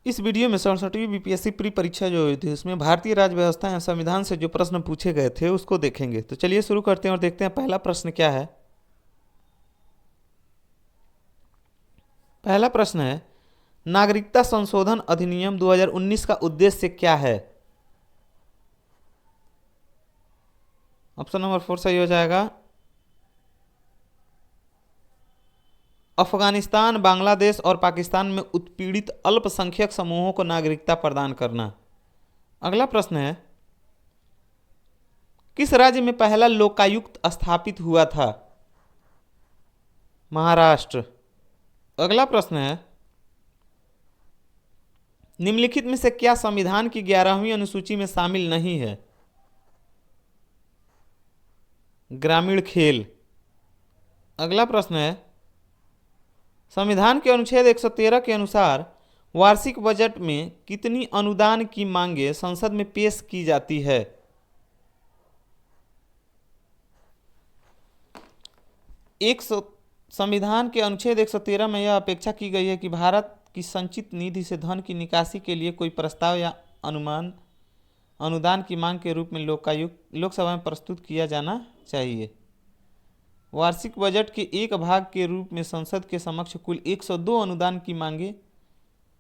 इस वीडियो में 67वीं BPSC pre परीक्षा जो हुई थी उसमें भारतीय राज्य व्यवस्था एवं संविधान से जो प्रश्न पूछे गए थे उसको देखेंगे। तो चलिए शुरू करते हैं और देखते हैं पहला प्रश्न क्या है। पहला प्रश्न है, नागरिकता संशोधन अधिनियम 2019 का उद्देश्य क्या है? ऑप्शन नंबर 4 सही हो जाएगा। अफगानिस्तान, बांग्लादेश और पाकिस्तान में उत्पीड़ित अल्पसंख्यक समूहों को नागरिकता प्रदान करना। अगला प्रश्न है, किस राज्य में पहला लोकायुक्त स्थापित हुआ था? महाराष्ट्र। अगला प्रश्न है, निम्नलिखित में से क्या संविधान की 11वीं अनुसूची में शामिल नहीं है? ग्रामीण खेल। अगला प्रश्न है, संविधान के अनुच्छेद 113 के अनुसार वार्षिक बजट में कितनी अनुदान की मांगें संसद में पेश की जाती है? संविधान के अनुच्छेद 113 में यह अपेक्षा की गई है कि भारत की संचित निधि से धन की निकासी के लिए कोई प्रस्ताव या अनुदान की मांग के रूप में लोकसभा में प्रस्तुत किया जाना चाहिए। वार्षिक बजट के एक भाग के रूप में संसद के समक्ष कुल 102 अनुदान की मांगें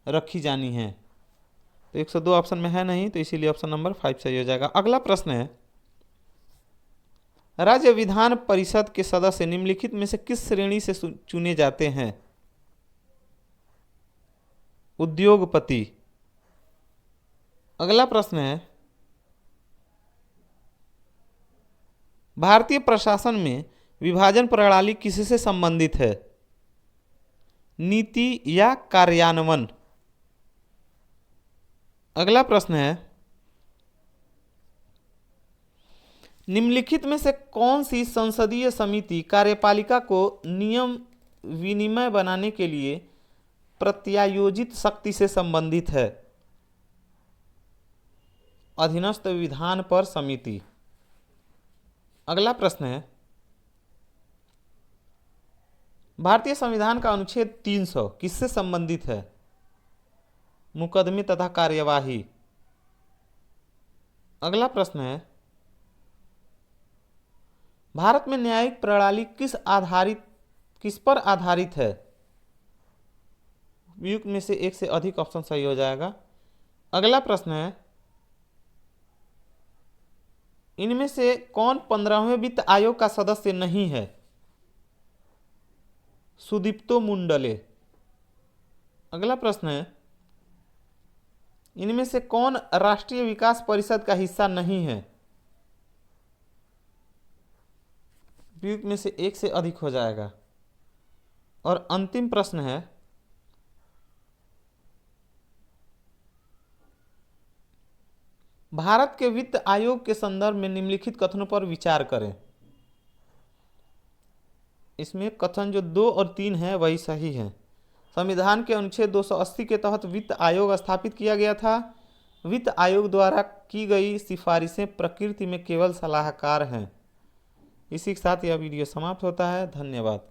रखी जानी हैं। तो 102 ऑप्शन में है नहीं, तो इसीलिए ऑप्शन नंबर 5 सही हो जाएगा। अगला प्रश्न है, राज्य विधान परिषद के सदस्य निम्नलिखित में से किस श्रेणी से चुने जाते हैं? उद्योगपति। अगला प्रश्न है, भारतीय प्रशासन में विभाजन प्रणाली किससे संबंधित है? नीति या कार्यान्वयन? अगला प्रश्न है, निम्नलिखित में से कौन सी संसदीय समिति कार्यपालिका को नियम विनिमय बनाने के लिए प्रत्यायोजित शक्ति से संबंधित है? अधीनस्थ विधान पर समिति। अगला प्रश्न है, भारतीय संविधान का अनुच्छेद 300 किससे संबंधित है? मुकदमे तथा कार्यवाही। अगला प्रश्न है, भारत में न्यायिक प्रणाली किस पर आधारित है? उपयुक्त में से एक से अधिक ऑप्शन सही हो जाएगा। अगला प्रश्न है, इनमें से कौन 15वें वित्त आयोग का सदस्य नहीं है? सुदीप्तो मुंडले। अगला प्रश्न है, इनमें से कौन राष्ट्रीय विकास परिषद का हिस्सा नहीं है? उपयुक्त में से एक से अधिक हो जाएगा। और अंतिम प्रश्न है, भारत के वित्त आयोग के संदर्भ में निम्नलिखित कथनों पर विचार करें। इसमें कथन जो 2 और 3 है वही सही है। संविधान के अनुच्छेद 280 के तहत वित्त आयोग स्थापित किया गया था। वित्त आयोग द्वारा की गई सिफारिशें प्रकृति में केवल सलाहकार हैं। इसी के साथ यह वीडियो समाप्त होता है। धन्यवाद।